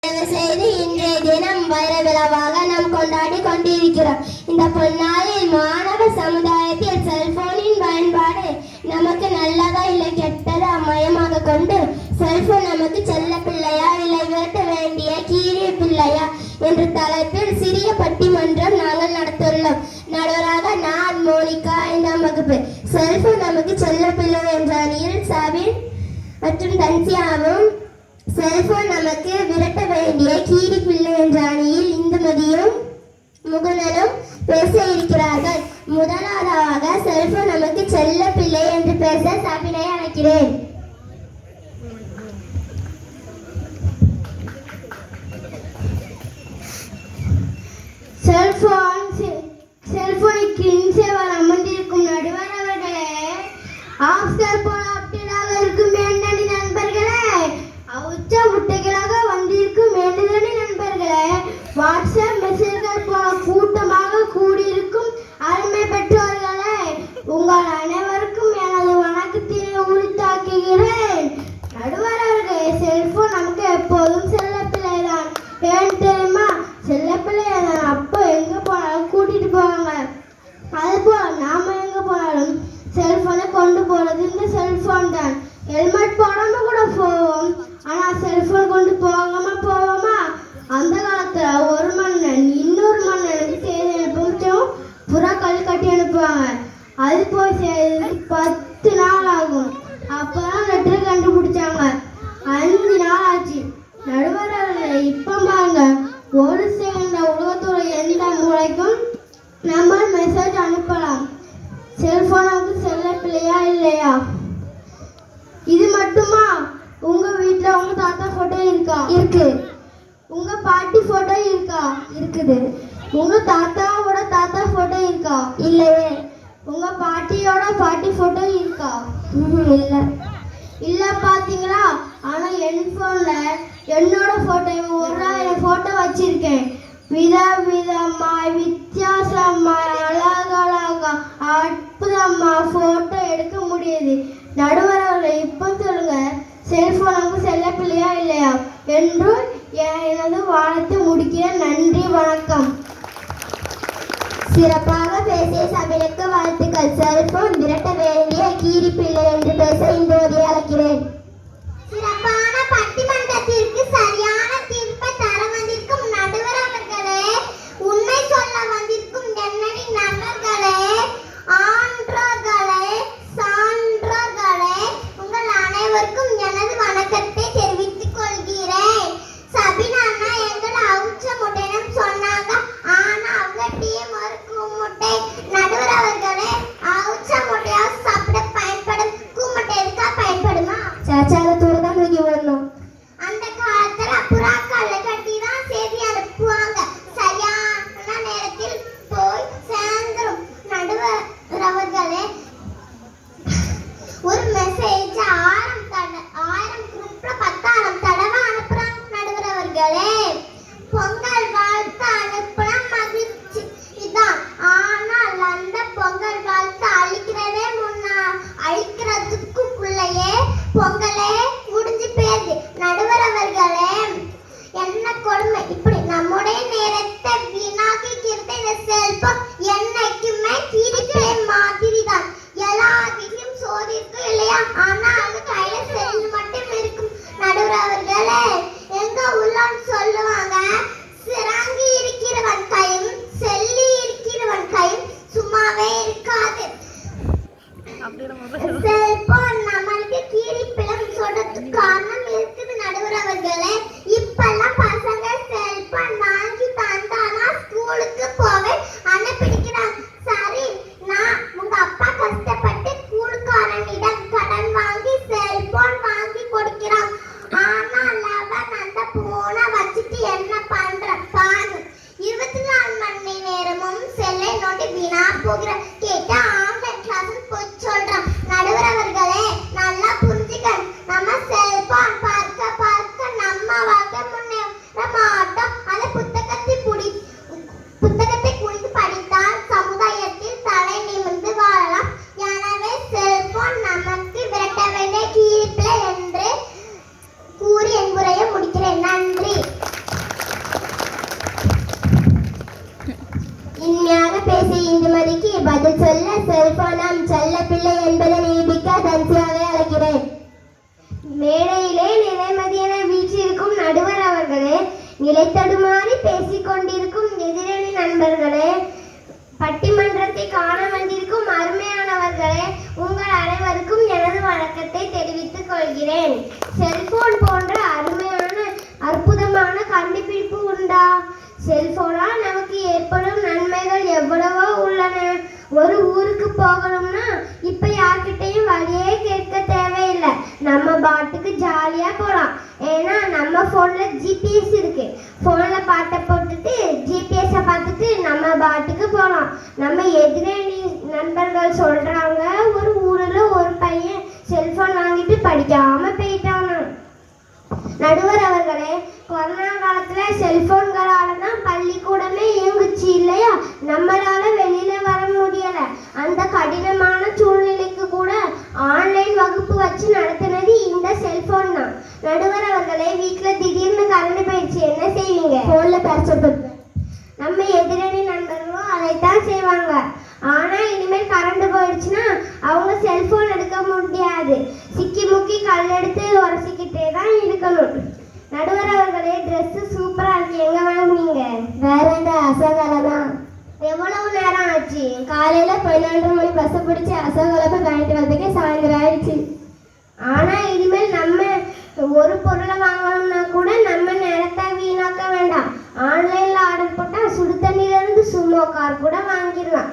செய்து இன்றைய தினம் வைர விழாவாக நாம் கொண்டாடி கொண்டிருக்கிறோம். இந்த பொன்னாளில் மாணவ சமுதாயத்தில் செல்போனின் பயன்பாடு நமக்கு நல்லதா இல்லை கெட்டதா மயமாக கொண்டு செல்போன் நமக்கு செல்ல பிள்ளையா இல்லை விரட்ட வேண்டிய கீரிய பிள்ளையா என்ற தலைப்பில் சிறிய பட்டிமன்றம் நாங்கள் நடத்துள்ளோம். நடுவராக நான் மோனிகா 5ஆம் வகுப்பு. செல்போன் நமக்கு செல்ல பிள்ளை என்ற அணியில் சபின் மற்றும் தன்சியாவும், செல்போன் நமக்கு விரட்ட வேண்டிய கீரி பிள்ளை என்ற அணியில் இந்துமதியும் முகுந்தனும் பேச இருக்கிறார்கள். முதலாவதாக செல்போன் நமக்கு செல்ல பிள்ளை என்று பேச சபினை அழைக்கிறேன். செல்போனுக்கு இன்சேவர் அமர்ந்திருக்கும் நடுவர் அவர்களே, ஆப்ஸ்டர் போல அப்டேட்டாக இருக்கும் மேண்டனி நண்பர்களே, உச்ச முட்டைகளாக வந்திருக்கும் மேண்டனி நண்பர்களே, வாட்ஸ்அப் மெசேஜ்கள் போல கூட்டமாக கூடியிருக்கும் அருமை பெற்றோர்களே, உங்கள் அனைவருக்கும் எனது வணக்கத்தினை உரித்தாக்குகிறேன். நடுவர் அவர்களே, செல்போன் நமக்கு எப்போதும் செல்ல பிள்ளைதான். ஏன் தெரியுமா? செல்ல பிள்ளைய அப்போ எங்க போனாலும் கூட்டிட்டு போவாங்க. அது போல நாம எங்க போனாலும் செல்போனை கொண்டு போறது இந்த செல்போன் தான். ஹெல்மெட் போடாம கூட போவோம், ஆனா செல்போன் கொண்டு போவோமா? அந்த காலத்துல ஒரு மன்னன் இன்னொரு மன்னனுக்கு செய்தி அனுப்பும் புறா கல் கட்டி அனுப்புவாங்க. அது போய் 10 நாள் ஆகும். அப்பதான் லெட்டர் கண்டுபிடிச்சாங்க. 5 நாள் ஆச்சு. நடுவர்கள் இப்ப பாருங்க, ஒரு செகண்ட்ல உலகத்தோட எந்த மூளைக்கும் நம்ம மெசேஜ் அனுப்பலாம். செல்போனுக்கு செல்ல பிள்ளையா இல்லையா? இது மட்டுமா? உங்க வீட்டுல உங்க தாத்தா போட்டோ இருக்கா? இருக்கு. உங்க பாட்டி போட்டோ இருக்கா? இருக்குது. உங்க தாத்தாவோட தாத்தா போட்டோ இருக்கா? இல்லையே. உங்க பாட்டியோட பாட்டி போட்டோ இருக்கா? இல்ல. இல்ல பாத்தீங்களா? ஆனா என் போன்ல என்னோட போட்டோ 1000 போட்டோ வச்சிருக்கேன். விதவிதமா வித்தியாசமா அழகழகா அற்புதமா போட்டோ எடுக்க முடியுது. நடுவர்களை இப்ப சொல்லுங்க, செல்போனுக்கு செல்ல பிள்ளையா இல்லையா என்று எனது வானத்தை முடிக்கிறேன். நன்றி, வணக்கம். சிறப்பாக பேசிய சபினுக்கு வாழ்த்துக்கள். செல்போன் விரட்ட வேண்டிய கீரி பிள்ளை என்று பேச இந்துமதியை அழைக்கிறேன். சிறப்பான பட்டிமன்றத்திற்கு சரியான தீர்ப்பை தர வந்திருக்கும் நடுவர் அவர்களே, உண்மை சொல்ல வந்திருக்கும் என்னடி நண்பர்களே, ஆன்றோர்களே, சான்றோர்களே, உங்கள் அனைவருக்கும் எனது வணக்கத்தை தெரிவித்துக் கொள்கிறேன். சபின் அண்ணா எங்கள் அவுச்ச முட்டையிடம் சொன்னாங்க, ஆனா அவங்க டீம் ஒரு கூமுட்டை. நடுவர் அவர்களே, அவுச்ச முட்டையா சாப்பிட பயன்படும் கூமுட்டை எதுக்கா பயன்படுமா? அந்த காலத்துல புறாக்கல்ல கட்டி தான் செய்தி அனுப்புவாங்க. சரியான நேரத்தில் போய் சேர்ந்துரும். நடுவர் அவர்களே, ஒரு மெசேஜ் 1000 குரூப்ல 10,000 தடவை அனுப்புறாங்க. நடுவர் அவர்களே, பொங்கல் வாழ்த்து அனுப்புனா மகிழ்ச்சி இதான். ஆனால் அந்த பொங்கல் வாழ்த்து அழிக்கிறதுக்குள்ளேயே பொங்கலே முடிஞ்சு போயிருது. நடுவர் அவர்களே, என்ன கொடுமை! இப்படி நம்முடைய நேரத்தை வீணாக்கிக்கிறது இந்த செல்போன். என்னைக்குமே கீரிப்பிள்ளை மாதிரி தான். எல்லா வீட்லயும் சோறு இருக்கும் இல்லையா? ஆனா அவங்க கையில செல் மட்டும் இருக்கும். நடுவர் அவர்களே, எங்க உள்ளன்னு சொல்லுவாங்க, சிறங்கி இருக்கிறவன் கையும் செல்லி இருக்கிறவன் கையும் சும்மாவே இருக்காது. செல்போன் நம்மளுக்கு கீரி பிளம் சொல்றதுக்கு காரணம் இருக்குது. நடுவர் அவர்களே, இப்பெல்லாம் பசங்க செல்போன் வாங்கி தந்தானா ஸ்கூலுக்கு போவே அனுப்பி பதில் சொல்ல செல்போன் நம் செல்ல பிள்ளை என்பதை நிரூபிக்க தன்சியாவை அழைக்கிறேன். மேடையிலே நிலைமதியென வீற்றிருக்கும் நடுவர் அவர்களே, நிலைத்தடுமாறி பேசிக் கொண்டிருக்கும் எதிரணி நண்பர்களே, பட்டிமன்றத்தை காண வந்திருக்கும் அருமையானவர்களே, உங்கள் அனைவருக்கும் எனது வணக்கத்தை தெரிவித்துக் கொள்கிறேன். செல்போன் போன்ற அருமையான அற்புதமான கண்டுபிடிப்பு உண்டா? செல்போனால் நமக்கு ஏற்படும் நன்மைகள் எவ்வளவோ உள்ளன. ஒரு ஊருக்கு போகணும்னா இப்ப யார்கிட்டையும் வழியே கேட்க தேவையில்லை. நம்ம பாட்டுக்கு ஜாலியா போகலாம். ஏன்னா நம்ம போன்ல ஜிபிஎஸ் இருக்கு. போன்ல பாட்டை போட்டுட்டு ஜிபிஎஸ் பார்த்துட்டு நம்ம பாட்டுக்கு போகலாம். நம்ம எதிரணி நண்பர்கள் சொல்றாங்க, ஒரு ஊர்ல ஒரு பையன் செல்போன் வாங்கிட்டு படிக்காம போயிட்டானா. நடுவர் அவர்களே, கொரோனா காலத்துல செல்போன்களால தான் பள்ளிக்கூடமே இயங்குச்சு இல்லையா? நம்மளால வெளியில வர முடியல. அந்த கடினமான சூழ்நிலைக்கு கூட ஆன்லைன் வகுப்பு வச்சு நடத்தினது இந்த செல்போன் தான். நடுவர் அவர்களே, வீட்டுல திடீர்னு கரண்ட் போயிடுச்சு, என்ன செய்வீங்க? போன்ல பேச நம்ம எதிரணி நண்பர்களும் அதைத்தான் செய்வாங்க. ஆனா இனிமேல் கரண்ட் போயிடுச்சுன்னா அவங்க செல்போன் எடுக்க முடியாது. சிக்கி முக்கி கல் எடுத்து உரசிக்கிட்டே தான் இருக்கணும். நடுவர் அவர்களே, ட்ரெஸ் சூப்பரா இருக்கு, எங்க வாங்குனீங்க? வேற எங்க அசோகால தான். எவ்வளவு நேரம் ஆச்சு? காலையில 11:30 மணி பஸ் பிடிச்சி அசோகால போய் வாங்கிட்டு வரதுக்கே சாயந்தரம் ஆயிடுச்சு. ஆனா இனிமேல் நம்ம ஒரு பொருளை வாங்கணும்னா கூட நம்ம நேரத்தை வீணாக்க வேண்டாம். ஆன்லைன்ல ஆர்டர் போட்டா சுடு தண்ணியில இருந்து சுமோ கார் கூட வாங்கிடலாம்.